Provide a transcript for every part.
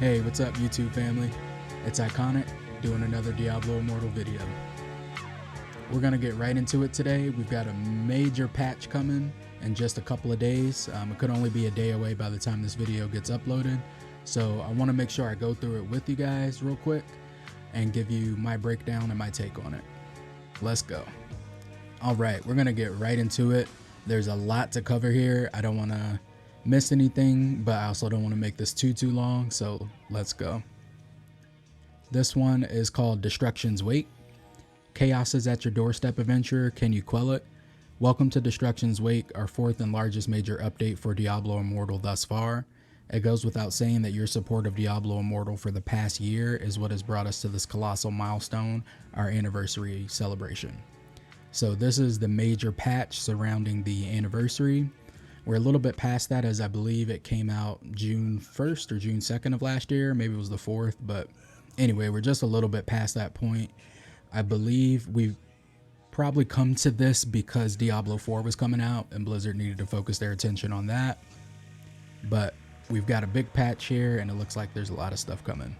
Hey, what's up YouTube family? It's Iconic doing another Diablo Immortal video. We're gonna get right into it today. We've got a major patch coming in just a couple of days. It could only be a day away by the time this video gets uploaded. So I wanna make sure I go through it with you guys real quick and give you my breakdown and my take on it. Let's go. All right, we're gonna get right into it. There's a lot to cover here. I don't wanna miss anything, but I also don't want to make this too long, so let's go. This one is called Destruction's Wake. Chaos is at your doorstep, adventurer. Can you quell it? Welcome to Destruction's Wake, our fourth and largest major update for Diablo Immortal thus far. It goes without saying that your support of Diablo Immortal for the past year is what has brought us to this colossal milestone, our anniversary celebration. So this is the major patch surrounding the anniversary. We're a little bit past that, as I believe it came out June 1st or June 2nd of last year. Maybe it was the 4th, but anyway, we're just a little bit past that point. I believe we've probably come to this because Diablo 4 was coming out and Blizzard needed to focus their attention on that. But we've got a big patch here and it looks like there's a lot of stuff coming.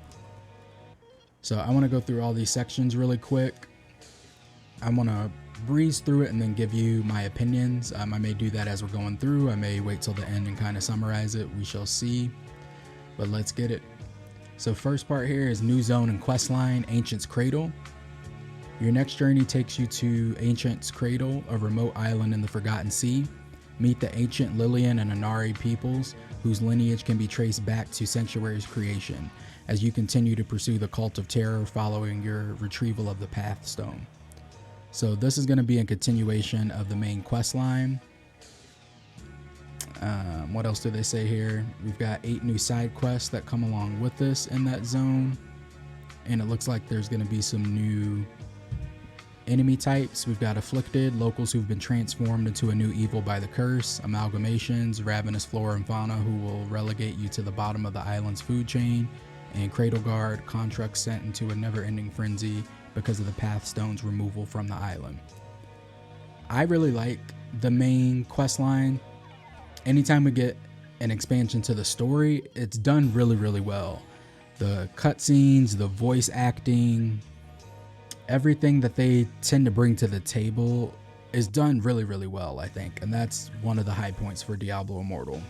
So I want to go through all these sections really quick. I want to breeze through it and then give you my opinions. I may do that as we're going through. I may wait till the end and kind of summarize it. We shall see. But let's get it. So first part here is new zone and quest line, Ancient's Cradle. Your next journey takes you to Ancient's Cradle, a remote island in the Forgotten Sea. Meet the ancient Lillian and Inari peoples, whose lineage can be traced back to Sanctuary's creation, as you continue to pursue the Cult of Terror following your retrieval of the Pathstone. So this is going to be a continuation of the main quest line. What else do they say here? We've got 8 new side quests that come along with this in that zone. And it looks like there's going to be some new enemy types. We've got Afflicted, locals who've been transformed into a new evil by the curse, amalgamations, ravenous flora and fauna who will relegate you to the bottom of the island's food chain, and Cradle Guard, constructs sent into a never-ending frenzy because of the Pathstone's removal from the island. I really like the main quest line. Anytime we get an expansion to the story, it's done really well. The cutscenes, the voice acting, everything that they tend to bring to the table is done really well, I think. And that's one of the high points for Diablo Immortal.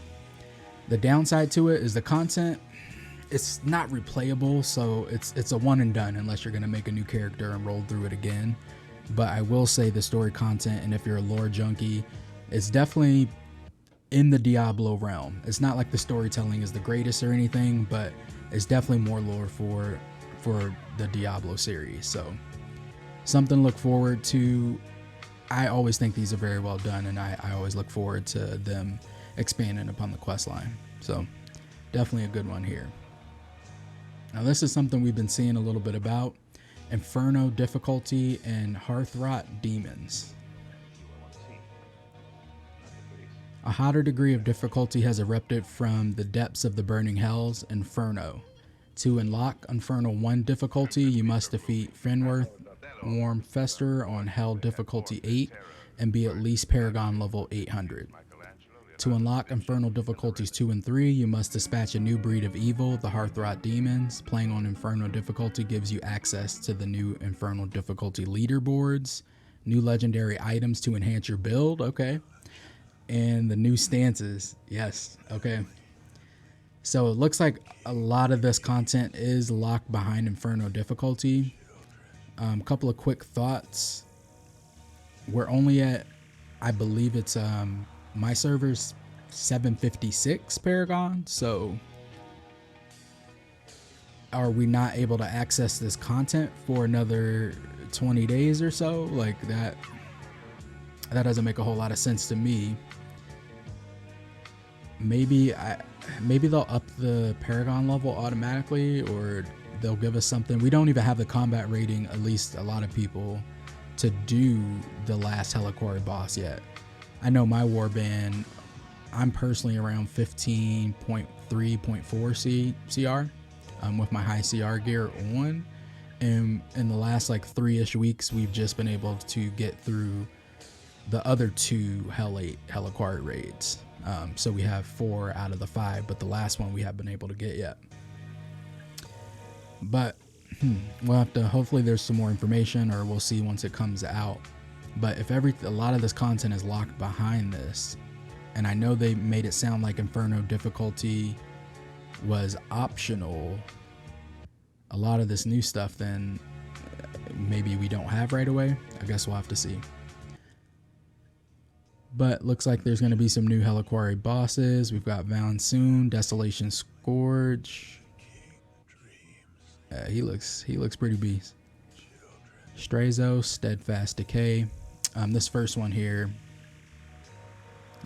The downside to it is the content. It's not replayable, so it's a one and done unless you're going to make a new character and roll through it again. But I will say the story content, and if you're a lore junkie, it's definitely in the Diablo realm. It's not like the storytelling is the greatest or anything, but it's definitely more lore for the Diablo series. So something to look forward to. I always think these are very well done, and I always look forward to them expanding upon the quest line. So definitely a good one here. Now this is something we've been seeing a little bit about: Inferno difficulty and Hearthrot demons. A hotter degree of difficulty has erupted from the depths of the burning hells, Inferno. To unlock Inferno 1 difficulty, you must defeat Fenworth Warmfester on Hell difficulty 8 and be at least Paragon level 800. To unlock Infernal difficulties 2 and 3, you must dispatch a new breed of evil, the Hearthrot demons. Playing on Inferno difficulty gives you access to the new Infernal difficulty leaderboards, new legendary items to enhance your build, okay, and the new stances, yes, okay. So it looks like a lot of this content is locked behind Inferno difficulty. Couple of quick thoughts. We're only at, I believe it's my server's 756 Paragon, so are we not able to access this content for another 20 days or so? Like that doesn't make a whole lot of sense to me. Maybe they'll up the Paragon level automatically, or they'll give us something. We don't even have the combat rating, at least a lot of people, to do the last Heliquari boss yet. I know my warband, I'm personally around 15.3.4 CR with my high CR gear on. And in the last like 3-ish weeks, we've just been able to get through the other 2 Heliquari raids. So we have 4 out of the 5, but the last one we haven't been able to get yet. But we'll have to, hopefully there's some more information, or we'll see once it comes out. But if a lot of this content is locked behind this, and I know they made it sound like Inferno difficulty was optional, a lot of this new stuff then maybe we don't have right away. I guess we'll have to see. But looks like there's going to be some new Heliquari bosses. We've got Valsoon, Desolation Scourge. He looks pretty beast. Strazo, Steadfast Decay. This first one here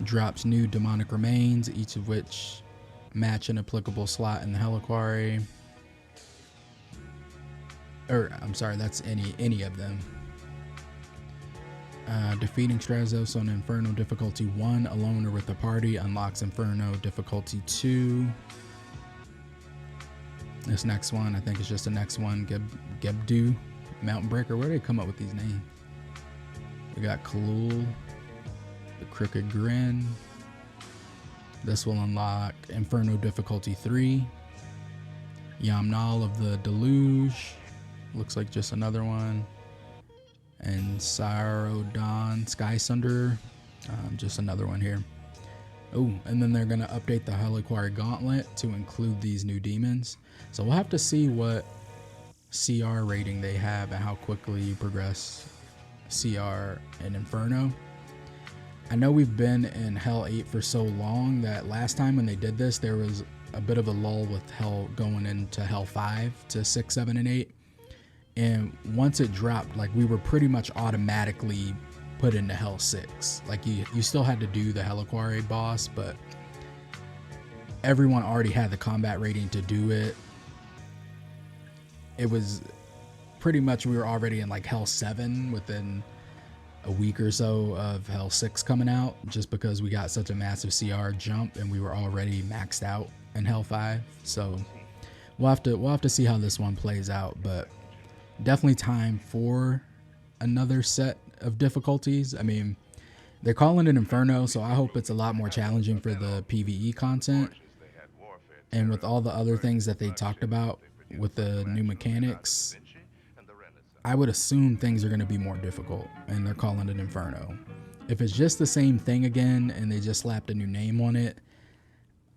drops new demonic remains, each of which match an applicable slot in the Heliquari. Or I'm sorry, that's any of them. Defeating Strazos on Inferno difficulty 1 alone or with the party unlocks Inferno difficulty 2. This next one, I think it's just the next one, Gebdu, Mountain Breaker. Where do they come up with these names? We got Kalul, the Crooked Grin. This will unlock Inferno difficulty 3. Yamnal of the Deluge. Looks like just another one. And Sarodon Sky Sunder, just another one here. Oh, and then they're going to update the Heliquari Gauntlet to include these new demons. So we'll have to see what CR rating they have and how quickly you progress CR in Inferno. I know we've been in Hell 8 for so long that last time when they did this, there was a bit of a lull with Hell going into Hell 5 to 6, 7, and 8. And once it dropped, like we were pretty much automatically put into Hell 6. Like you still had to do the Heliquari boss, but everyone already had the combat rating to do it. It was pretty much, we were already in like Hell 7 within a week or so of Hell 6 coming out, just because we got such a massive CR jump and we were already maxed out in Hell 5. So we'll have to see how this one plays out, but definitely time for another set of difficulties. I mean, they're calling it Inferno, so I hope it's a lot more challenging for the PvE content. And with all the other things that they talked about with the new mechanics, I would assume things are going to be more difficult, and they're calling it Inferno. If it's just the same thing again and they just slapped a new name on it,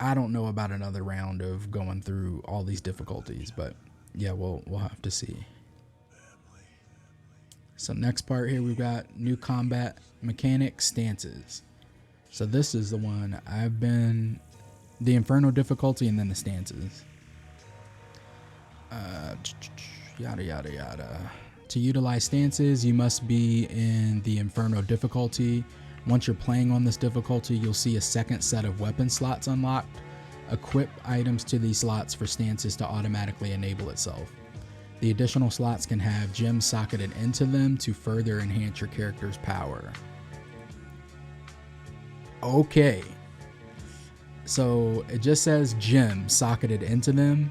I don't know about another round of going through all these difficulties, but yeah, we'll have to see. So next part here, we've got new combat mechanics, stances. So this is the one I've been, the Inferno difficulty and then the stances. Yada, yada, yada. To utilize stances, you must be in the Inferno difficulty. Once you're playing on this difficulty, you'll see a second set of weapon slots unlocked. Equip items to these slots for stances to automatically enable itself. The additional slots can have gems socketed into them to further enhance your character's power. Okay. So it just says gems socketed into them.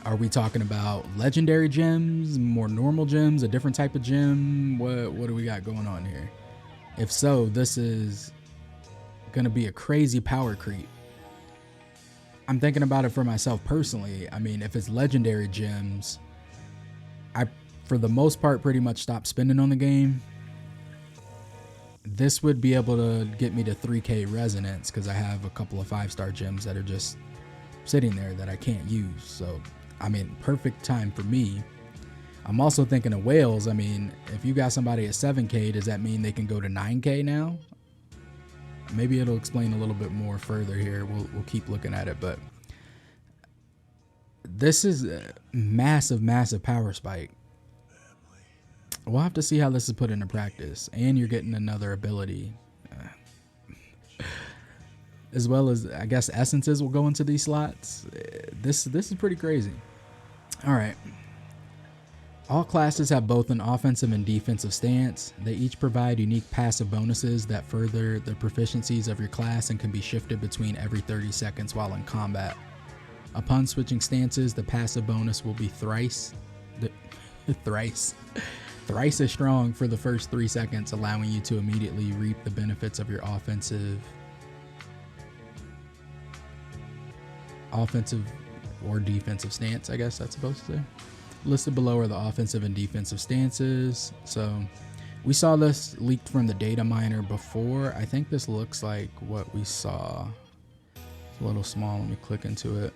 Are we talking about legendary gems, more normal gems, a different type of gem? What do we got going on here? If so, this is going to be a crazy power creep. I'm thinking about it for myself personally. I mean, if it's legendary gems, I, for the most part, pretty much stopped spending on the game. This would be able to get me to 3K resonance because I have a couple of 5-star gems that are just sitting there that I can't use. So, I mean, perfect time for me. I'm also thinking of whales. I mean, if you got somebody at 7K, does that mean they can go to 9K now? Maybe it'll explain a little bit more further here. We'll keep looking at it, but this is a massive, massive power spike. We'll have to see how this is put into practice. And you're getting another ability. As well as, I guess, essences will go into these slots. This is pretty crazy. All right. All classes have both an offensive and defensive stance. They each provide unique passive bonuses that further the proficiencies of your class and can be shifted between every 30 seconds while in combat. Upon switching stances, the passive bonus will be thrice as strong for the first 3 seconds, allowing you to immediately reap the benefits of your offensive or defensive stance, I guess that's supposed to say. Listed below are the offensive and defensive stances. So we saw this leaked from the data miner before. I think this looks like what we saw. It's a little small. Let me click into it.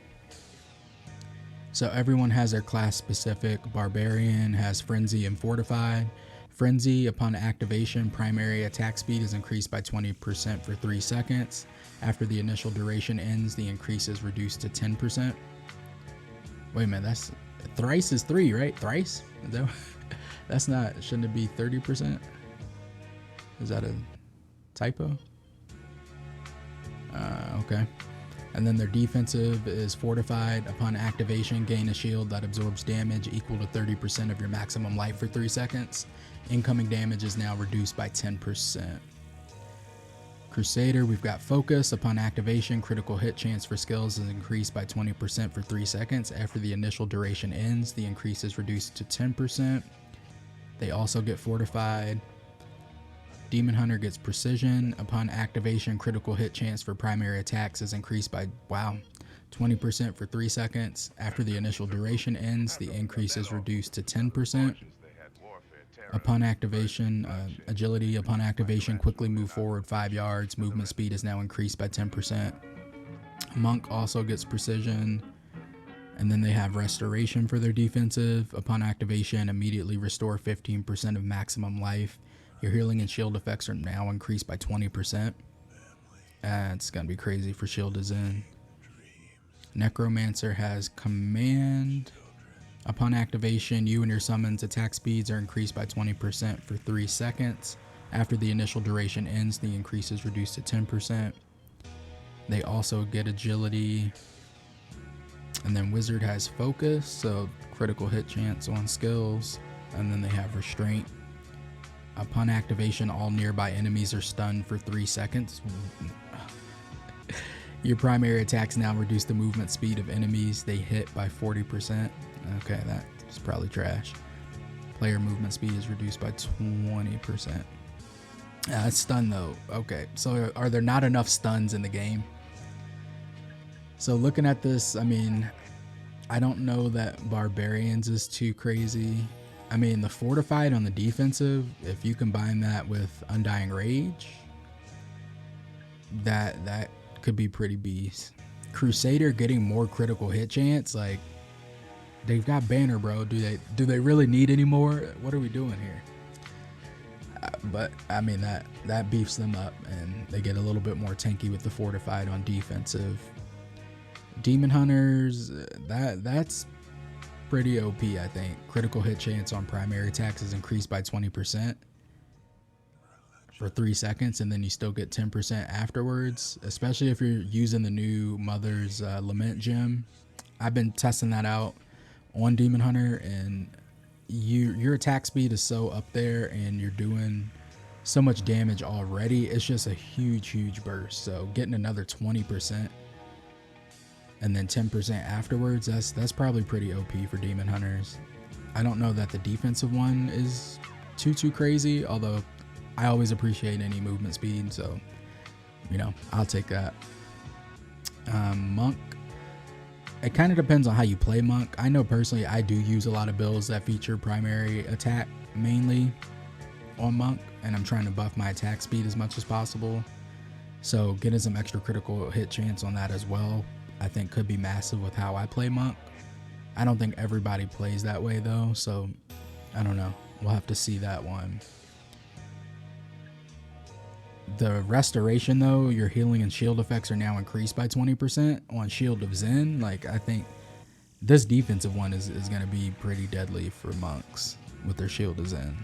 So everyone has their class specific. Barbarian has Frenzy and Fortified. Frenzy, upon activation, primary attack speed is increased by 20% for 3 seconds. After the initial duration ends, the increase is reduced to 10%. Wait a minute, that's thrice is 3, right? Thrice? Is that, that's not, shouldn't it be 30%? Is that a typo? Okay. And then their defensive is Fortified. Upon activation, gain a shield that absorbs damage equal to 30% of your maximum life for 3 seconds. Incoming damage is now reduced by 10%. Crusader, we've got Focus. Upon activation, critical hit chance for skills is increased by 20% for 3 seconds. After the initial duration ends, the increase is reduced to 10%. They also get Fortified. Demon Hunter gets Precision. Upon activation, critical hit chance for primary attacks is increased by, 20% for 3 seconds. After the initial duration ends, the increase is reduced to 10%. Upon activation, Agility. Upon activation, quickly move forward 5 yards. Movement speed is now increased by 10%. Monk also gets Precision. And then they have Restoration for their defensive. Upon activation, immediately restore 15% of maximum life. Your healing and shield effects are now increased by 20%. It's going to be crazy for Shield is in. Necromancer has Command. Upon activation, you and your summons attack speeds are increased by 20% for 3 seconds. After the initial duration ends, the increase is reduced to 10%. They also get Agility. And then Wizard has Focus, so critical hit chance on skills. And then they have Restraint. Upon activation, all nearby enemies are stunned for 3 seconds. Your primary attacks now reduce the movement speed of enemies they hit by 40%. Okay, that's probably trash. Player movement speed is reduced by 20%. Stun though. Okay, so are there not enough stuns in the game? So looking at this, I mean, I don't know that Barbarians is too crazy. I mean, the Fortified on the defensive, if you combine that with Undying Rage, that could be pretty beast. Crusader getting more critical hit chance, like they've got Banner, bro. Do they really need any more? What are we doing here? But I mean that beefs them up, and they get a little bit more tanky with the Fortified on defensive. Demon Hunters, that's pretty OP, I think. Critical hit chance on primary attacks is increased by 20% for 3 seconds, and then you still get 10% afterwards, especially if you're using the new Mother's Lament gem. I've been testing that out on Demon Hunter, and your attack speed is so up there, and you're doing so much damage already. It's just a huge burst. So getting another 20% and then 10% afterwards, that's probably pretty OP for Demon Hunters. I don't know that the defensive one is too crazy, although I always appreciate any movement speed, so I'll take that. Monk, it kind of depends on how you play Monk. I know personally I do use a lot of builds that feature primary attack mainly on Monk, and I'm trying to buff my attack speed as much as possible, so getting some extra critical hit chance on that as well I think could be massive with how I play Monk. I don't think everybody plays that way though, so I don't know. We'll have to see that one. The Restoration though, your healing and shield effects are now increased by 20% on Shield of Zen. Like, I think this defensive one is going to be pretty deadly for monks with their Shield of Zen.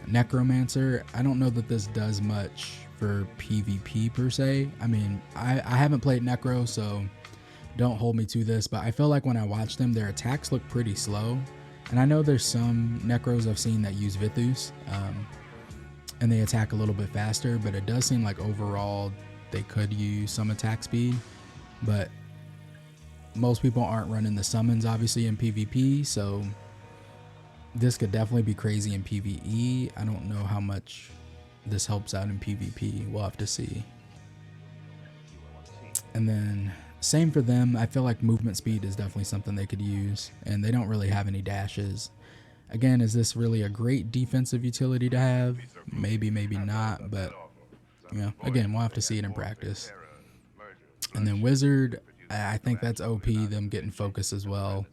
Necromancer, I don't know that this does much for PvP per se. I mean, I haven't played Necro, so don't hold me to this, but I feel like when I watch them, their attacks look pretty slow. And I know there's some Necros I've seen that use Vithus, and they attack a little bit faster, but it does seem like overall they could use some attack speed. But most people aren't running the summons obviously in PvP, so this could definitely be crazy in PvE. I don't know how much this helps out in PvP. We'll have to see. And then Same for them. I feel like movement speed is definitely something they could use, and they don't really have any dashes. Again, is this really a great defensive utility to have? Maybe, maybe not, but again, we'll have to see it in practice. And then Wizard, I think that's OP, them getting focus as well.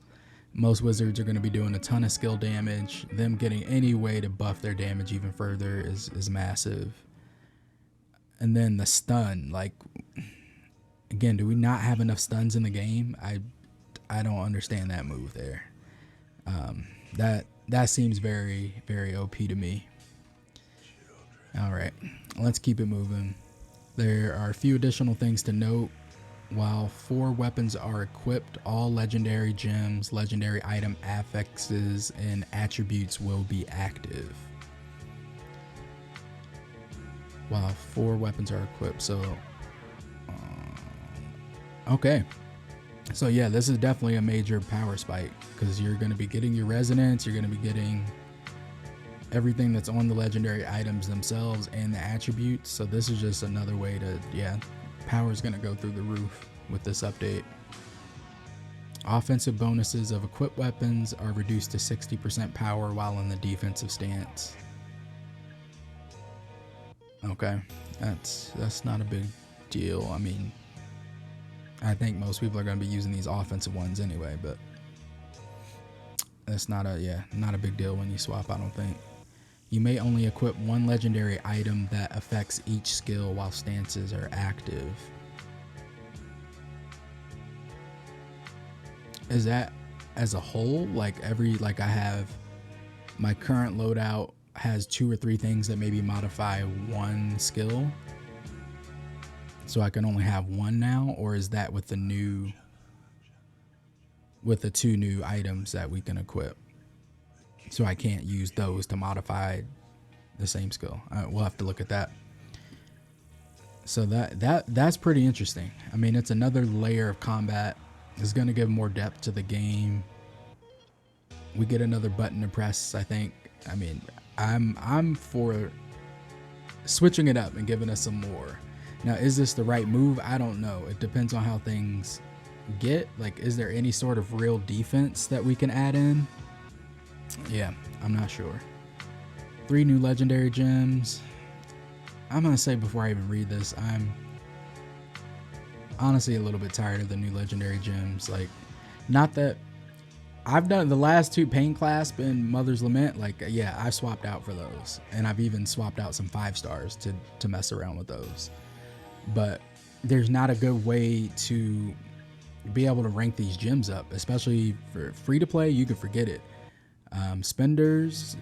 Most wizards are going to be doing a ton of skill damage. Them getting any way to buff their damage even further is massive. And then the stun, like, again, do we not have enough stuns in the game? I don't understand that move there. That seems very, very OP to me. All right, let's keep it moving. There are a few additional things to note. While 4 weapons are equipped, all legendary gems, legendary item affixes, and attributes will be active. While 4 weapons are equipped, so okay. So yeah, this is definitely a major power spike because you're going to be getting your resonance, you're going to be getting everything that's on the legendary items themselves and the attributes. So this is just another way to, power is going to go through the roof with this update. Offensive bonuses of equipped weapons are reduced to 60% power while in the defensive stance. Okay, that's not a big deal. I mean, I think most people are going to be using these offensive ones anyway, but that's not a big deal when you swap, I don't think. You may only equip 1 legendary item that affects each skill while stances are active. Is that as a whole? Like I have my current loadout has 2 or 3 things that maybe modify 1 skill, so I can only have 1 now, or is that with the 2 new items that we can equip? So I can't use those to modify the same skill. We'll have to look at that. So that's pretty interesting. I mean, it's another layer of combat. It's going to give more depth to the game. We get another button to press, I think. I mean, I'm for switching it up and giving us some more. Now, is this the right move? I don't know. It depends on how things get. Like, is there any sort of real defense that we can add in? Yeah, I'm not sure. 3 new legendary gems. I'm going to say before I even read this, I'm honestly a little bit tired of the new legendary gems. Like, not that I've done the last 2, Pain Clasp and Mother's Lament. Like, yeah, I've swapped out for those, and I've even swapped out some 5 stars to mess around with those. But there's not a good way to be able to rank these gems up, especially for free to play. You can forget it. Spenders,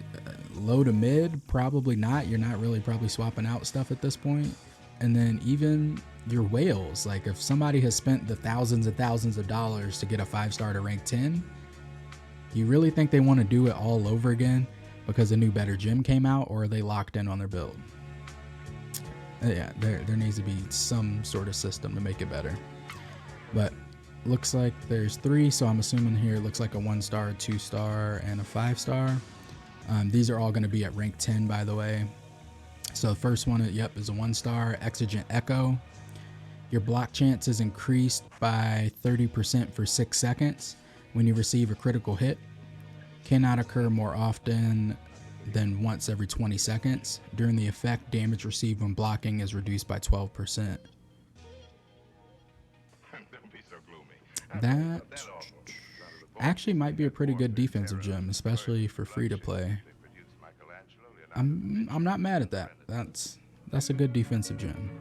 low to mid, probably not. You're not really probably swapping out stuff at this point. And then even your whales, like if somebody has spent the thousands and thousands of dollars to get a 5-star to rank 10, you really think they want to do it all over again because a new better gem came out, or are they locked in on their build? Yeah, there needs to be some sort of system to make it better. But looks like there's 3, so I'm assuming here it looks like a 1-star, a 2-star, and a 5-star. These are all going to be at rank 10, by the way. So the first one, is a 1-star, Exigent Echo. Your block chance is increased by 30% for 6 seconds when you receive a critical hit. Cannot occur more often than once every 20 seconds. During the effect, damage received when blocking is reduced by 12%. That actually might be a pretty good defensive gem, especially for free to play. I'm not mad at that. That's a good defensive gem.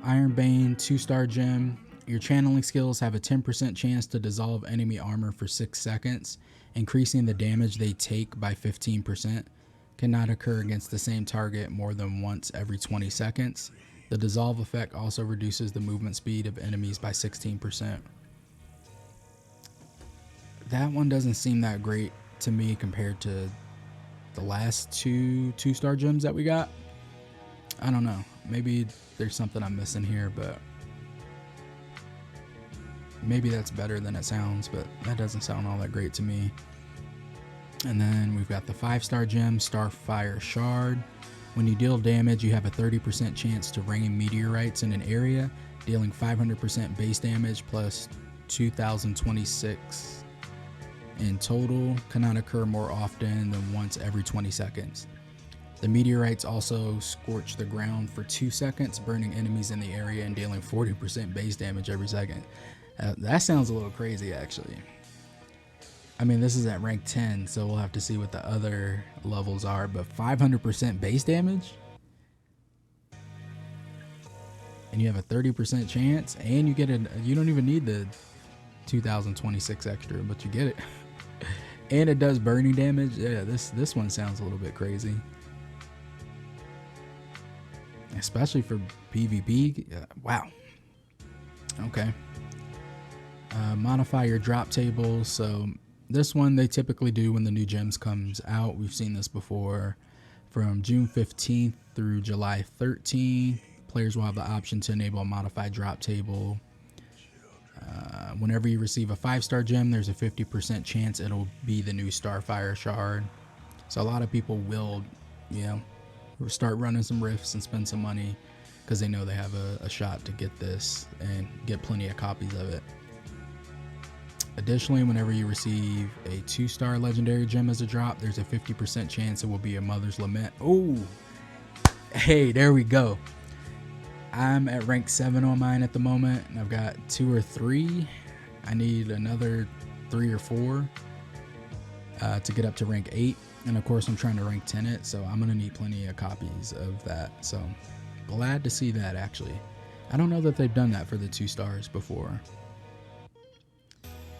Iron Bane 2-star gem. Your channeling skills have a 10% chance to dissolve enemy armor for 6 seconds, increasing the damage they take by 15%. Cannot occur against the same target more than once every 20 seconds. The dissolve effect also reduces the movement speed of enemies by 16%. That one doesn't seem that great to me compared to the last 2-star gems that we got. I don't know. Maybe there's something I'm missing here, but maybe that's better than it sounds, but that doesn't sound all that great to me. And then we've got the 5-star gem, Starfire Shard. When you deal damage, you have a 30% chance to rain meteorites in an area, dealing 500% base damage plus 2026 in total. Cannot occur more often than once every 20 seconds. The meteorites also scorch the ground for 2 seconds, burning enemies in the area and dealing 40% base damage every second. That sounds a little crazy, actually. I mean, this is at rank 10, so we'll have to see what the other levels are, but 500% base damage? And you have a 30% chance, and you get you don't even need the 2026 extra, but you get it. And it does burning damage. Yeah, this one sounds a little bit crazy. Especially for PvP. Wow. Okay. Modify your drop tables. So this one they typically do when the new gems comes out. We've seen this before. From June 15th through July 13th, players will have the option to enable a modified drop table. Whenever you receive a 5-star gem, there's a 50% chance it'll be the new Starfire shard. So a lot of people will, start running some rifts and spend some money because they know they have a shot to get this and get plenty of copies of it. Additionally, whenever you receive a 2-star legendary gem as a drop, there's a 50% chance it will be a Mother's Lament. Oh, hey, there we go. I'm at rank 7 on mine at the moment, and I've got 2 or 3. I need another 3 or 4 to get up to rank 8. And of course, I'm trying to rank 10 it, so I'm going to need plenty of copies of that. So glad to see that, actually. I don't know that they've done that for the 2 stars before.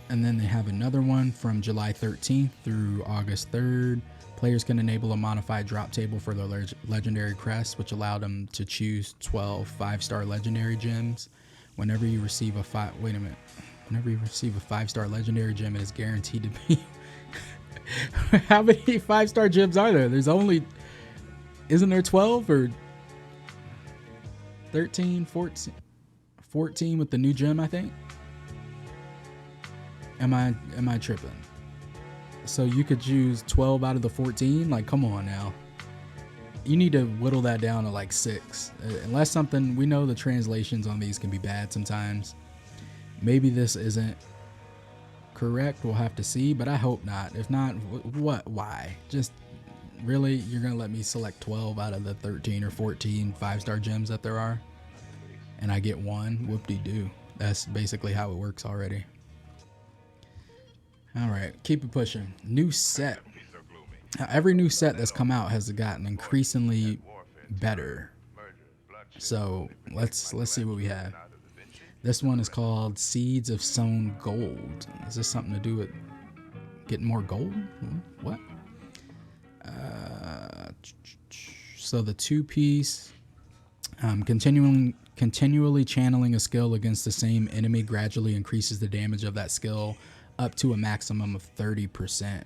And then they have another one from July 13th through August 3rd. Players can enable a modified drop table for their legendary crests, which allowed them to choose 12 5-star legendary gems. Whenever you receive a 5-star legendary gem, it is guaranteed to be... How many 5-star gems are there? There's only... Isn't there 12 or 13, 14 with the new gem, I think? Am I tripping? So you could choose 12 out of the 14? Like, come on now. You need to whittle that down to like 6. Unless something, we know the translations on these can be bad sometimes. Maybe this isn't correct. We'll have to see, but I hope not. If not, what? Why? Just really, you're going to let me select 12 out of the 13 or 14 5-star gems that there are? And I get one? Whoop-de-doo. That's basically how it works already. All right, keep it pushing. New set. Every new set that's come out has gotten increasingly better. So let's see what we have. This one is called Seeds of Sown Gold. Is this something to do with getting more gold? What? So the 2-piece, continually channeling a skill against the same enemy gradually increases the damage of that skill up to a maximum of 30%.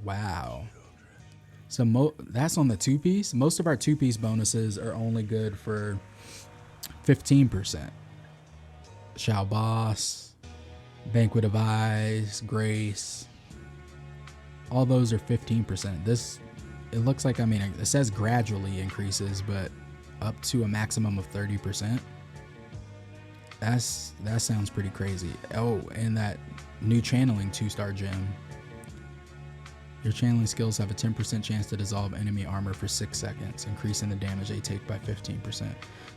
Wow. So that's on the 2-piece. Most of our 2-piece bonuses are only good for 15%. Shao Boss, Banquet of Eyes, Grace. All those are 15%. This, it looks like, it says gradually increases, but up to a maximum of 30%. That sounds pretty crazy. Oh, and that new channeling 2-star gem. Your channeling skills have a 10% chance to dissolve enemy armor for 6 seconds, increasing the damage they take by 15%.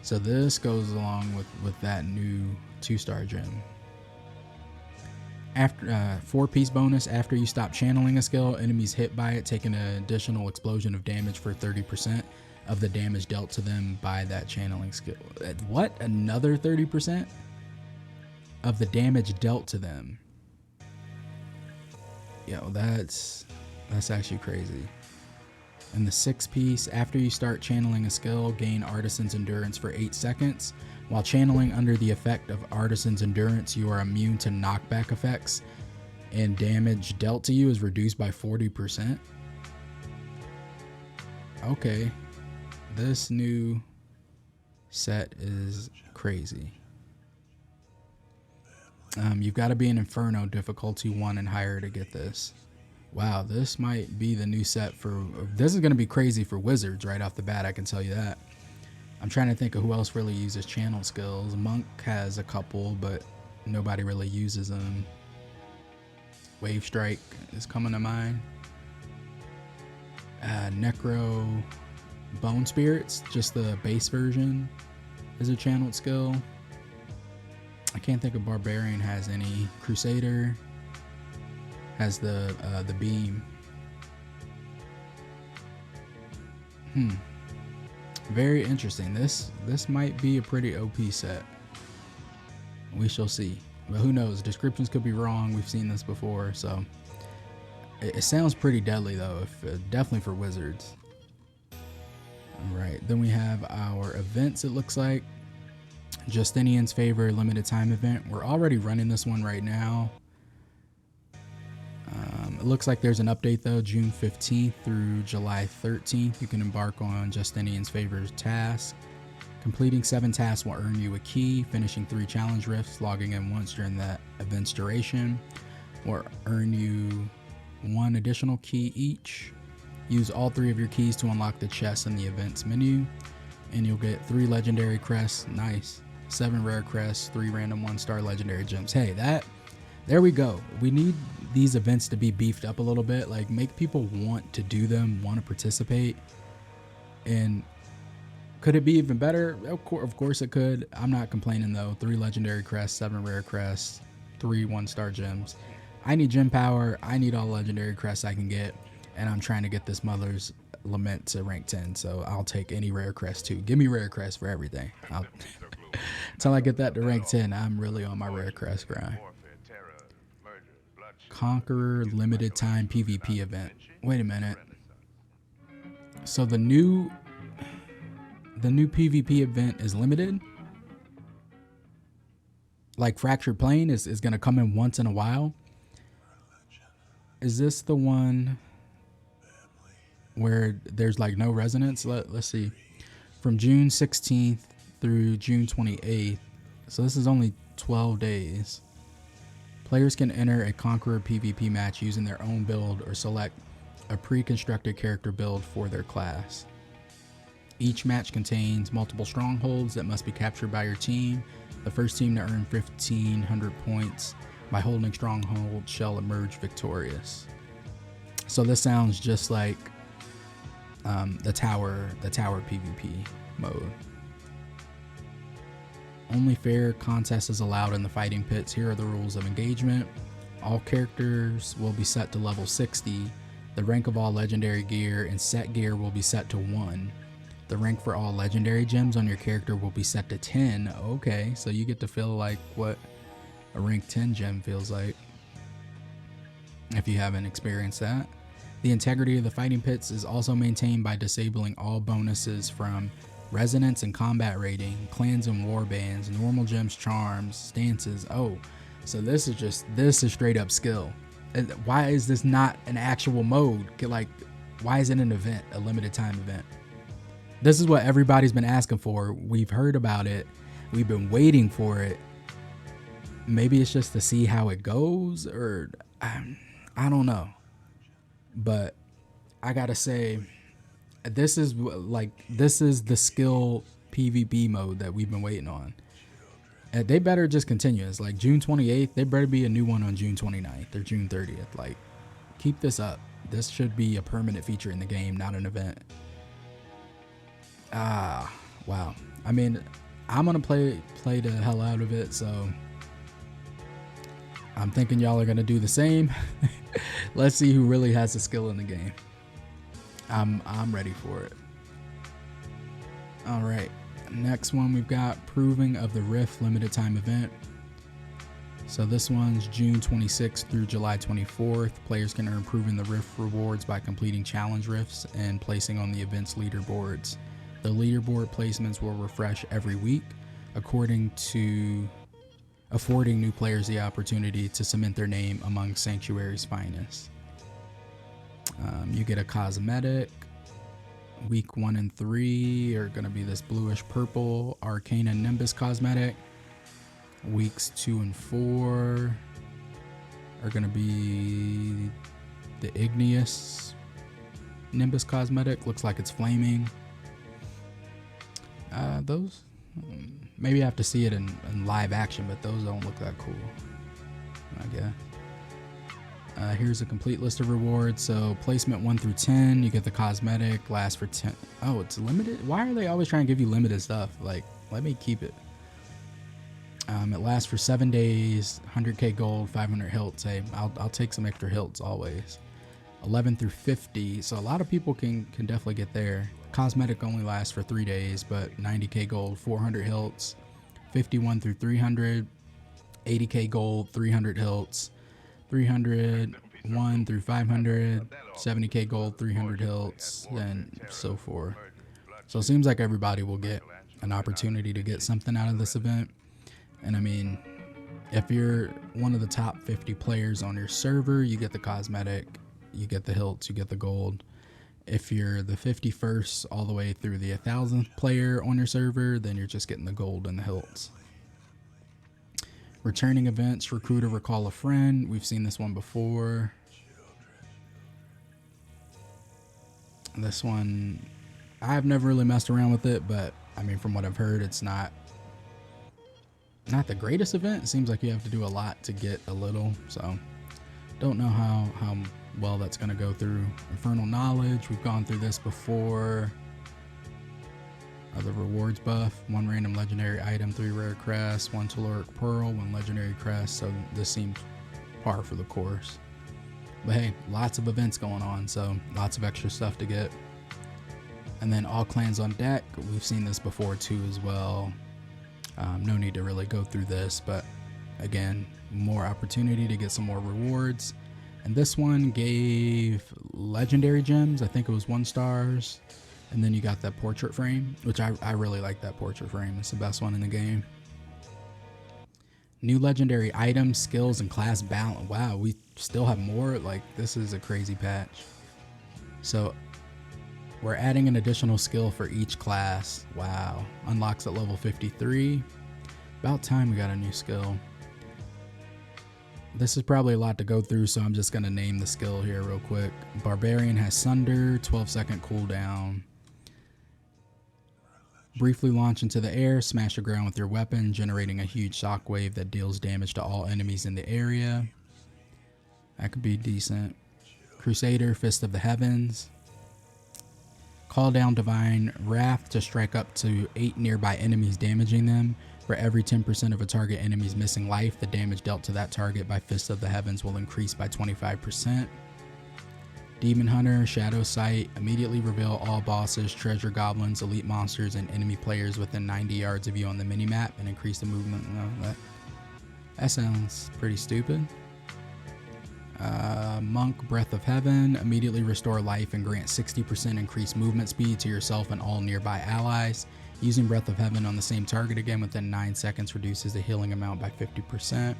So this goes along with that new 2-star gem. After 4-piece bonus, after you stop channeling a skill, enemies hit by it take an additional explosion of damage for 30% of the damage dealt to them by that channeling skill. What? Another 30% of the damage dealt to them? Yo, that's actually crazy. And the 6-piece, after you start channeling a skill, gain Artisan's Endurance for 8 seconds. While channeling under the effect of Artisan's Endurance, you are immune to knockback effects, and damage dealt to you is reduced by 40%. Okay, this new set is crazy. You've got to be in Inferno difficulty 1 and higher to get this. Wow, this might be the new set for... This is going to be crazy for Wizards right off the bat, I can tell you that. I'm trying to think of who else really uses channel skills. Monk has a couple, but nobody really uses them. Wave Strike is coming to mind. Necro Bone Spirits, just the base version, is a channeled skill. I can't think of Barbarian has any. Crusader has the beam. Very interesting. This might be a pretty OP set. We shall see. But who knows? Descriptions could be wrong. We've seen this before, so it sounds pretty deadly though. Definitely for Wizards. All right, then we have our events. It looks like Justinian's Favor limited time event. We're already running this one right now. It looks like there's an update though, June 15th through July 13th. You can embark on Justinian's Favor's task. Completing 7 tasks will earn you a key. Finishing 3 challenge rifts, logging in once during that event's duration, will earn you 1 additional key each. Use all 3 of your keys to unlock the chests in the events menu, and you'll get 3 legendary crests. Nice. 7 rare crests, 3 random 1-star legendary gems. Hey, there we go. We need these events to be beefed up a little bit, like make people want to do them, want to participate. And could it be even better? Of course it could. I'm not complaining though. 3 legendary crests, 7 rare crests, 3 1-star gems. I need gem power. I need all legendary crests I can get, and I'm trying to get this Mother's Lament to rank 10, so I'll take any rare crest too. Give me rare crest for everything. Until I get that to rank 10, I'm really on my rare crest grind. Conqueror limited time PvP event. Wait a minute. So the new PvP event is limited? Like Fractured Plane is going to come in once in a while? Is this the one where there's like no resonance? Let's see. From June 16th through June 28th. So this is only 12 days. Players can enter a Conqueror PvP match using their own build or select a pre-constructed character build for their class. Each match contains multiple strongholds that must be captured by your team. The first team to earn 1,500 points by holding strongholds shall emerge victorious. So this sounds just like the tower PvP mode. Only fair contest is allowed in the fighting pits. Here are the rules of engagement. All characters will be set to level 60. The rank of all legendary gear and set gear will be set to 1. The rank for all legendary gems on your character will be set to 10. Okay, so you get to feel like what a rank 10 gem feels like, if you haven't experienced that. The integrity of the fighting pits is also maintained by disabling all bonuses from resonance and combat rating, clans and war bands, normal gems, charms, stances. Oh, so this is straight up skill. Why is this not an actual mode? Like, why is it an event, a limited time event? This is what everybody's been asking for. We've heard about it. We've been waiting for it. Maybe it's just to see how it goes, or I don't know. But I gotta say, this is the skill PvP mode that we've been waiting on. They better just continue. It's like June 28th. There better be a new one on June 29th or June 30th. Like, keep this up. This should be a permanent feature in the game, not an event. Wow. I mean, I'm gonna play the hell out of it, so I'm thinking y'all are gonna do the same. Let's see who really has the skill in the game. I'm ready for it. All right, next one we've got Proving of the Rift limited time event. So this one's June 26th through July 24th. Players can earn Proving the Rift rewards by completing challenge rifts and placing on the event's leaderboards. The leaderboard placements will refresh every week, affording new players the opportunity to cement their name among Sanctuary's finest. You get a cosmetic. Week 1 and 3 are going to be this bluish purple Arcana Nimbus cosmetic. Weeks 2 and 4 are going to be the igneous Nimbus cosmetic. Looks like it's flaming. Those, maybe I have to see it in live action, but those don't look that cool, I guess. Here's a complete list of rewards. So placement 1 through 10, you get the cosmetic, lasts for 10. Oh, it's limited? Why are they always trying to give you limited stuff? Like, let me keep it. It lasts for 7 days, 100k gold, 500 hilts. Hey, I'll take some extra hilts always. 11 through 50, so a lot of people can definitely get there. Cosmetic only lasts for 3 days, but 90k gold, 400 hilts. 51 through 300, 80k gold, 300 hilts. 301 through 500, 70k gold, 300 hilts, and so forth. So it seems like everybody will get an opportunity to get something out of this event. And I mean, if you're one of the top 50 players on your server, you get the cosmetic, you get the hilts, you get the gold. If you're the 51st all the way through the 1000th player on your server, then you're just getting the gold and the hilts. Returning events, recruit or recall a friend. We've seen this one before. This one, I've never really messed around with it, but I mean, from what I've heard, it's not the greatest event. It seems like you have to do a lot to get a little, so don't know how well that's going to go through. Infernal Knowledge, we've gone through this before. The rewards buff, 1 random legendary item, 3 rare crests, 1 telluric pearl, 1 legendary crest, so this seems par for the course. But hey, lots of events going on, so lots of extra stuff to get. And then all clans on deck, we've seen this before too as well. No need to really go through this, but again, more opportunity to get some more rewards. And this one gave legendary gems. I think it was 1 stars. And then you got that portrait frame, which I really like that portrait frame. It's the best one in the game. New legendary items, skills, and class balance. Wow, we still have more. Like, this is a crazy patch. So we're adding an additional skill for each class. Wow. Unlocks at level 53. About time we got a new skill. This is probably a lot to go through, so I'm just going to name the skill here real quick. Barbarian has Sunder, 12-second cooldown. Briefly launch into the air, smash the ground with your weapon, generating a huge shockwave that deals damage to all enemies in the area. That could be decent. Crusader, Fist of the Heavens. Call down Divine Wrath to strike up to 8 nearby enemies, damaging them. For every 10% of a target enemy's missing life, the damage dealt to that target by Fist of the Heavens will increase by 25%. Demon Hunter, Shadow Sight, immediately reveal all bosses, treasure goblins, elite monsters, and enemy players within 90 yards of you on the minimap and increase the movement. No, that sounds pretty stupid. Monk, Breath of Heaven, immediately restore life and grant 60% increased movement speed to yourself and all nearby allies. Using Breath of Heaven on the same target again within 9 seconds reduces the healing amount by 50%.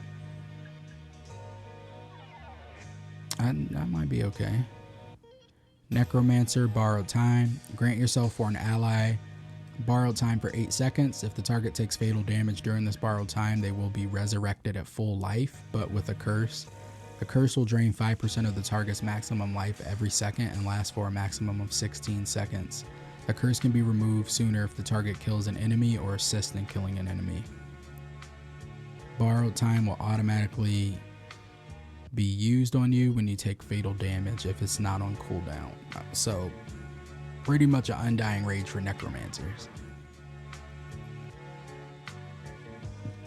That might be okay. Necromancer, Borrowed Time. Grant yourself or an ally borrowed time for 8 seconds. If the target takes fatal damage during this borrowed time, they will be resurrected at full life, but with a curse. The curse will drain 5% of the target's maximum life every second and last for a maximum of 16 seconds. The curse can be removed sooner if the target kills an enemy or assists in killing an enemy. Borrowed time will automatically be used on you when you take fatal damage if it's not on cooldown. So pretty much an undying rage for necromancers.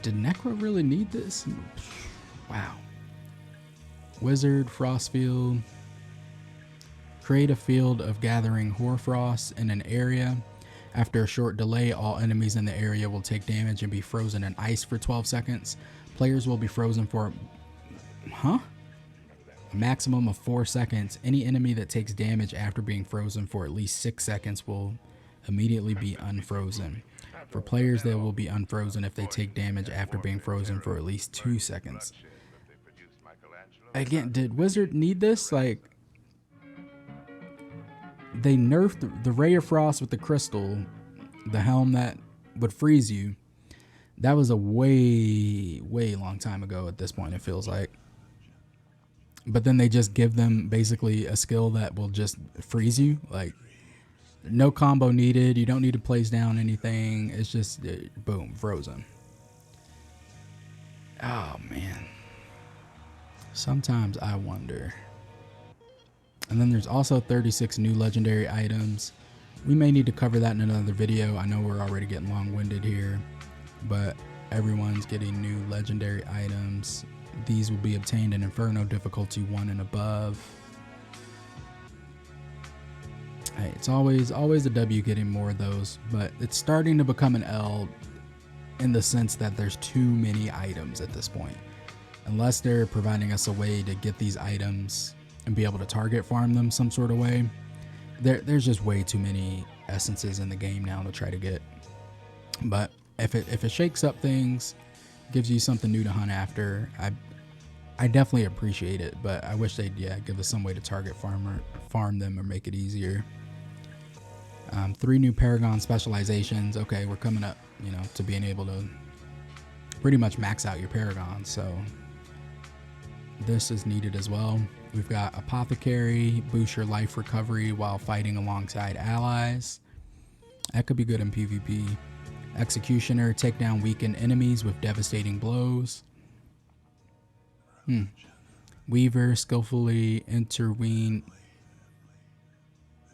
Did Necro really need this? Wow. Wizard, Frostfield. Create a field of gathering hoarfrost in an area. After a short delay, all enemies in the area will take damage and be frozen in ice for 12 seconds. Players will be frozen for a maximum of 4 seconds. Any enemy that takes damage after being frozen for at least 6 seconds will immediately be unfrozen. For players, they will be unfrozen if they take damage after being frozen for at least 2 seconds. Again, did Wizard need this? Like, they nerfed the Ray of Frost with the crystal, the helm that would freeze you. That was a way long time ago at this point, it feels like. but then they just give them basically a skill that will just freeze you. Like, no combo needed. You don't need to place down anything. It's just boom, frozen. Oh man. Sometimes I wonder. And then there's also 36 new legendary items. We may need to cover that in another video. I know we're already getting long-winded here, but everyone's getting new legendary items. These will be obtained in Inferno difficulty 1 and above. Hey, it's always a W getting more of those, but it's starting to become an L in the sense that there's too many items at this point. Unless they're providing us a way to get these items and be able to target farm them some sort of way, there's just way too many essences in the game now to try to get. But if it shakes up things, gives you something new to hunt after, I definitely appreciate it. But I wish they'd give us some way to target farm them or make it easier. 3 new Paragon specializations. Okay, we're coming up, to being able to pretty much max out your Paragon. So this is needed as well. We've got Apothecary, boost your life recovery while fighting alongside allies. That could be good in PvP. Executioner, take down weakened enemies with devastating blows. Weaver, skillfully interweave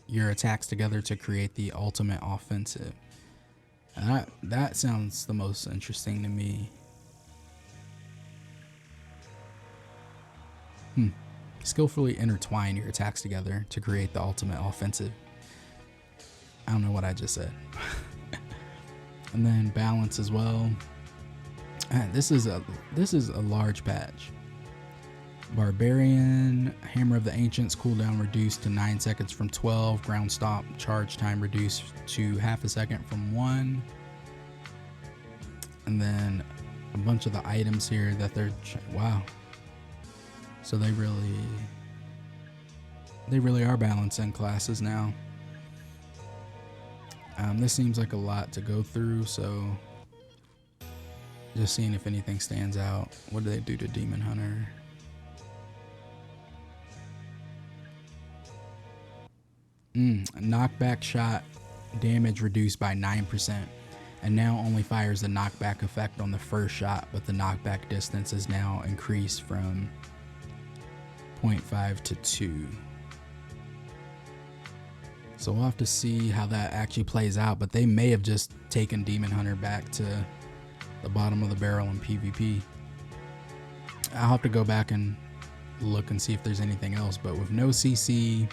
your attacks together to create the ultimate offensive. That sounds the most interesting to me. Skillfully intertwine your attacks together to create the ultimate offensive. I don't know what I just said. And then balance as well. This is a large patch. Barbarian, Hammer of the Ancients, cooldown reduced to 9 seconds from 12. Ground Stomp, charge time reduced to half a second from 1. And then a bunch of the items here that they're, wow. So they really are balancing classes now. This seems like a lot to go through, so just seeing if anything stands out. What do they do to Demon Hunter? Knockback shot damage reduced by 9%, and now only fires the knockback effect on the first shot, but the knockback distance is now increased from 0.5 to 2. So we'll have to see how that actually plays out, but they may have just taken Demon Hunter back to the bottom of the barrel in PvP. I'll have to go back and look and see if there's anything else, but with no CC,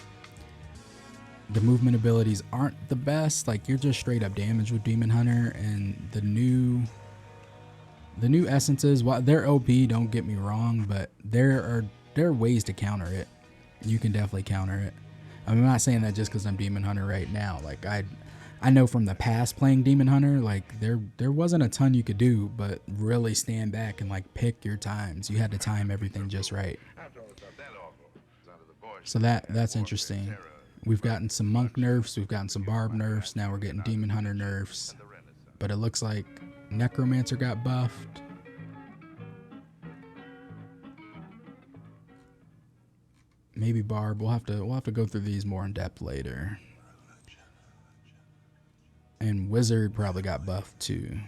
the movement abilities aren't the best. Like, you're just straight up damage with Demon Hunter, and the new essences, while they're OP, don't get me wrong, but there are ways to counter it. You can definitely counter it. I'm not saying that just because I'm Demon Hunter right now. Like, I know from the past playing Demon Hunter, like there wasn't a ton you could do, but really stand back and like pick your times. You had to time everything just right. So that's interesting. We've gotten some monk nerfs, we've gotten some barb nerfs, now we're getting Demon Hunter nerfs. But it looks like Necromancer got buffed. Maybe barb. We'll have to go through these more in depth later. And wizard probably got buffed too.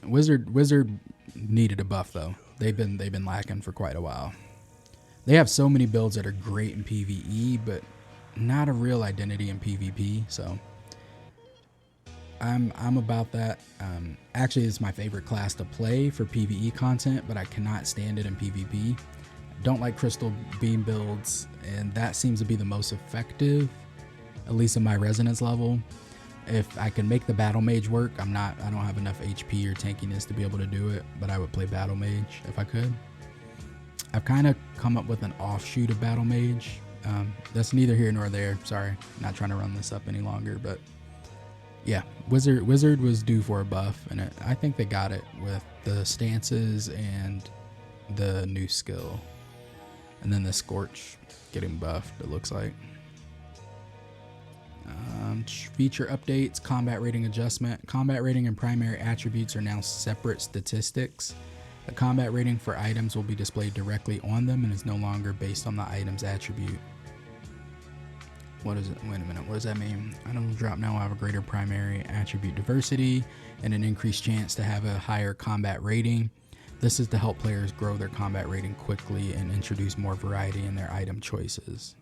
Wizard needed a buff though. They've been lacking for quite a while. They have so many builds that are great in PvE, but not a real identity in PvP. So I'm about that. Actually, it's my favorite class to play for PvE content, but I cannot stand it in PvP. Don't like crystal beam builds, and that seems to be the most effective, at least in my resonance level. If I can make the battle mage work, I don't have enough HP or tankiness to be able to do it, but I would play battle mage if I could. I've kind of come up with an offshoot of battle mage. That's neither here nor there. Sorry, not trying to run this up any longer, but yeah, wizard was due for a buff, and I think they got it with the stances and the new skill. And then the Scorch getting buffed, it looks like. Feature updates, combat rating adjustment. Combat rating and primary attributes are now separate statistics. The combat rating for items will be displayed directly on them and is no longer based on the item's attribute. What is it? Wait a minute. What does that mean? Items drop now will have a greater primary attribute diversity and an increased chance to have a higher combat rating. This is to help players grow their combat rating quickly and introduce more variety in their item choices.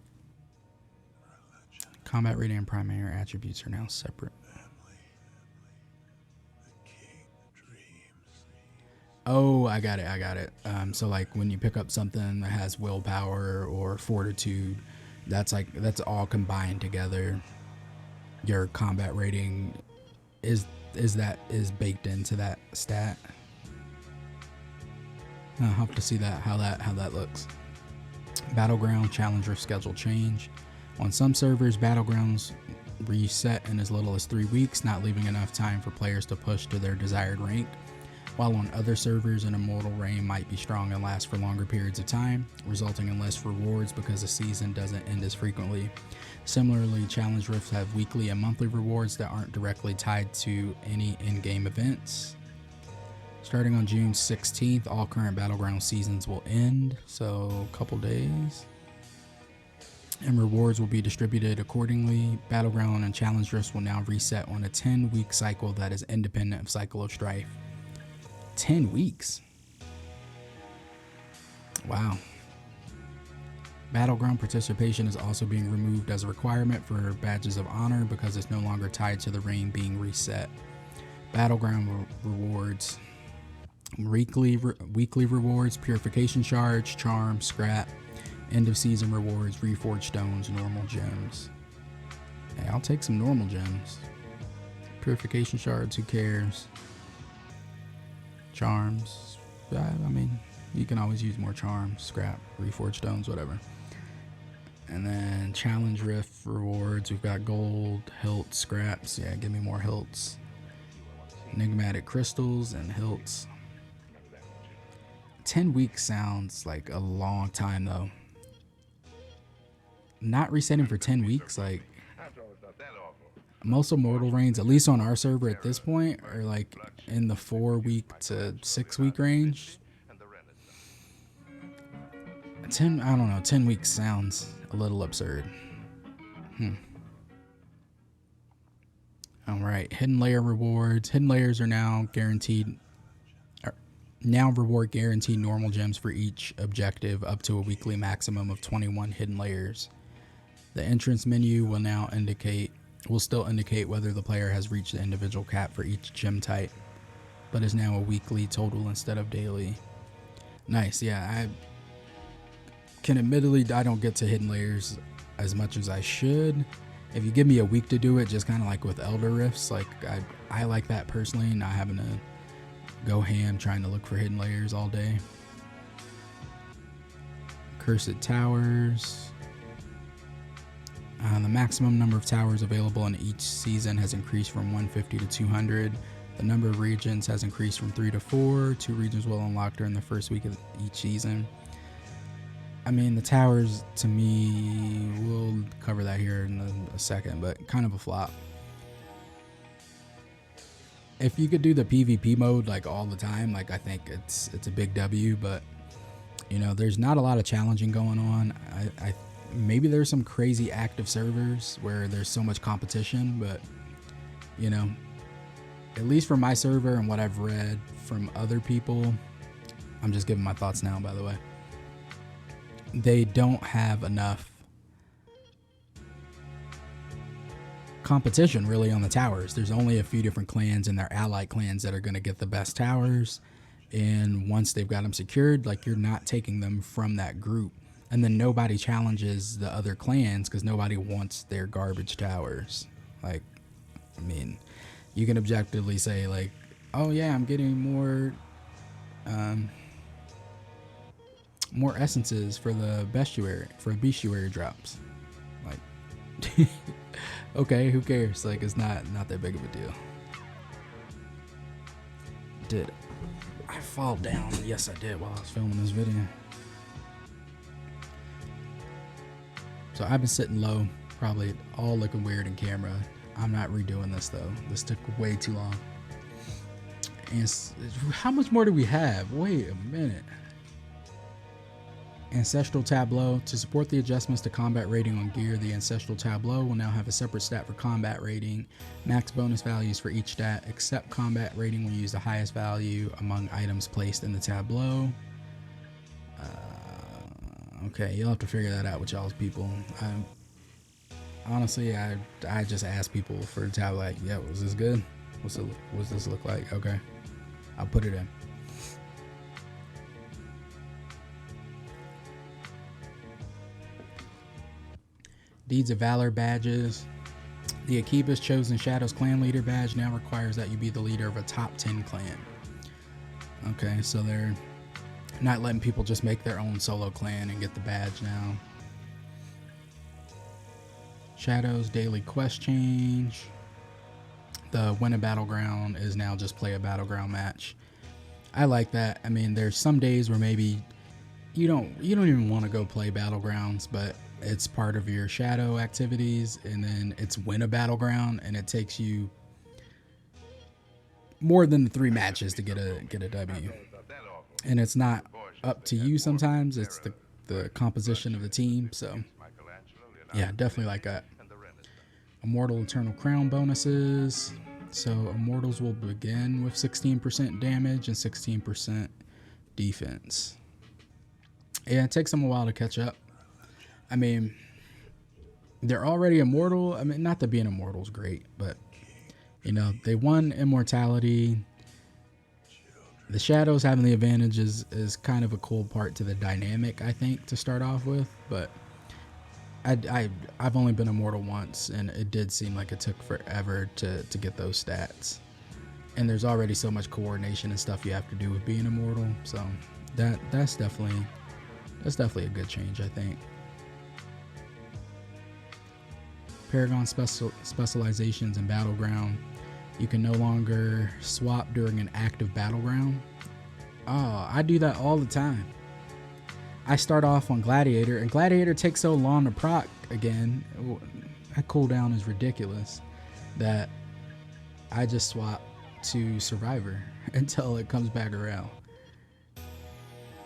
Combat rating and primary attributes are now separate. Oh, I got it. So like when you pick up something that has willpower or fortitude, that's all combined together. Your combat rating is baked into that stat. I'll have to see how that looks. Battleground challenge or schedule change. On some servers, battlegrounds reset in as little as 3 weeks, not leaving enough time for players to push to their desired rank. While on other servers, an immortal reign might be strong and last for longer periods of time, resulting in less rewards because the season doesn't end as frequently. Similarly, challenge rifts have weekly and monthly rewards that aren't directly tied to any in-game events. Starting on June 16th, all current Battleground seasons will end, so a couple days. And rewards will be distributed accordingly. Battleground and challenge rifts will now reset on a 10-week cycle that is independent of Cycle of Strife. 10 weeks. Wow. Battleground participation is also being removed as a requirement for badges of honor because it's no longer tied to the reign being reset. Battleground rewards. Weekly rewards, purification shards, charm, scrap, end of season rewards, reforged stones, normal gems. Hey, I'll take some normal gems. Purification shards, who cares? Charms, I mean, you can always use more charms, scrap, reforged stones, whatever. And then challenge rift rewards, we've got gold, hilt, scraps. Yeah, give me more hilts. Enigmatic crystals and hilts. 10 weeks sounds like a long time though. Not resetting for 10 weeks, like most immortal reigns, at least on our server at this point, are like in the 4 week to 6 week range. 10, I don't know, 10 weeks sounds a little absurd. All right, hidden layer rewards. Hidden layers are now guaranteed. Now reward guaranteed normal gems for each objective up to a weekly maximum of 21 hidden layers. The entrance menu will still indicate whether the player has reached the individual cap for each gem type, but is now a weekly total instead of daily. Nice, yeah. I can admittedly, I don't get to hidden layers as much as I should. If you give me a week to do it, just kind of like with Elder Rifts, like I like that personally, not having to go ham trying to look for hidden layers all day. Cursed Towers. The maximum number of towers available in each season has increased from 150 to 200. The number of regions has increased from 3 to 4. 2 regions will unlock during the first week of each season. I mean, the towers, to me, we'll cover that here in a second, but kind of a flop. If you could do the PvP mode like all the time, like I think it's a big W, but you know, there's not a lot of challenging going on. Maybe there's some crazy active servers where there's so much competition, but you know, at least for my server and what I've read from other people, I'm just giving my thoughts now, by the way. They don't have enough competition really on the towers. There's only a few different clans and their allied clans that are going to get the best towers, and once they've got them secured, like, you're not taking them from that group. And then nobody challenges the other clans because nobody wants their garbage towers. Like, I mean, you can objectively say like, oh yeah, I'm getting more essences for the bestiary drops. Like, okay, who cares? Like, it's not that big of a deal. Did I fall down? Yes, I did while I was filming this video. So I've been sitting low, probably all looking weird in camera. I'm not redoing this though. This took way too long. how much more do we have? Wait a minute. Ancestral Tableau. To support the adjustments to combat rating on gear, the Ancestral Tableau will now have a separate stat for combat rating. Max bonus values for each stat, except combat rating will use the highest value among items placed in the tableau. Okay, you'll have to figure that out with y'all's people. Honestly, I just asked people for a tab like, yeah, was this good? What's this look like? Okay, I'll put it in. Deeds of Valor badges. The Akiba's Chosen Shadows Clan Leader badge now requires that you be the leader of a top 10 clan. Okay, so they're not letting people just make their own solo clan and get the badge now. Shadows Daily Quest change. The win a battleground is now just play a battleground match. I like that. I mean, there's some days where maybe you don't even want to go play battlegrounds, but it's part of your shadow activities, and then it's win a battleground, and it takes you more than the 3 matches to get a W. And it's not up to you sometimes, it's the composition of the team. So yeah, definitely like that. Immortal Eternal Crown bonuses. So Immortals will begin with 16% damage and 16% defense. Yeah, it takes them a while to catch up. I mean, they're already immortal. I mean, not that being immortal is great, but, you know, they won immortality. The shadows having the advantage is kind of a cool part to the dynamic, I think, to start off with. But I've only been immortal once, and it did seem like it took forever to get those stats. And there's already so much coordination and stuff you have to do with being immortal. So that's definitely a good change, I think. Paragon specializations in Battleground. You can no longer swap during an active Battleground. Oh, I do that all the time. I start off on Gladiator, and Gladiator takes so long to proc again. That cooldown is ridiculous that I just swap to Survivor until it comes back around.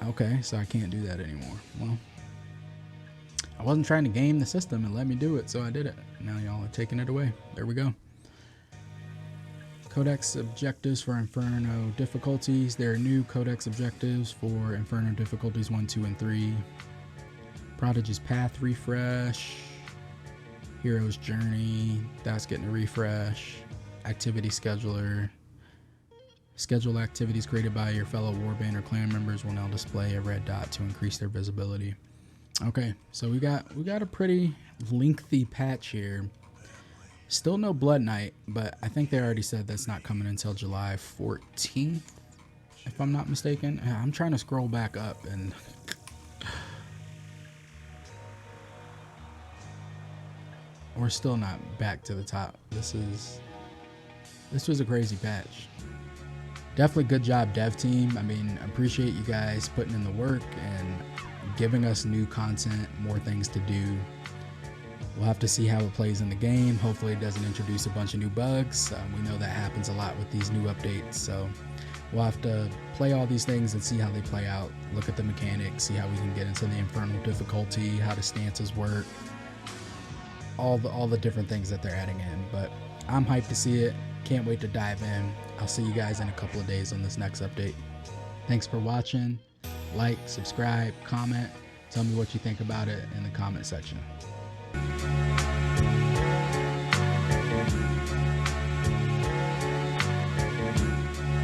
Okay, so I can't do that anymore. Well, I wasn't trying to game the system and let me do it, so I did it. Now y'all are taking it away. There we go. Codex objectives for Inferno difficulties. There are new Codex objectives for Inferno difficulties 1, 2, and 3. Prodigy's Path refresh. Hero's Journey. That's getting a refresh. Activity Scheduler. Schedule activities created by your fellow warband or clan members will now display a red dot to increase their visibility. Okay, so we got a pretty lengthy patch here. Still no Blood Knight, but I think they already said that's not coming until July 14th, if I'm not mistaken. I'm trying to scroll back up, and we're still not back to the top. This was a crazy patch. Definitely good job, dev team. I mean, appreciate you guys putting in the work and giving us new content, more things to do. We'll have to see how it plays in the game. Hopefully it doesn't introduce a bunch of new bugs. We know that happens a lot with these new updates, so we'll have to play all these things and see how they play out. Look at the mechanics, see how we can get into the Infernal difficulty, how the stances work, all the different things that they're adding in. But I'm hyped to see it. Can't wait to dive in. I'll see you guys in a couple of days on this next update. Thanks for watching. Like, subscribe, comment. Tell me what you think about it in the comment section.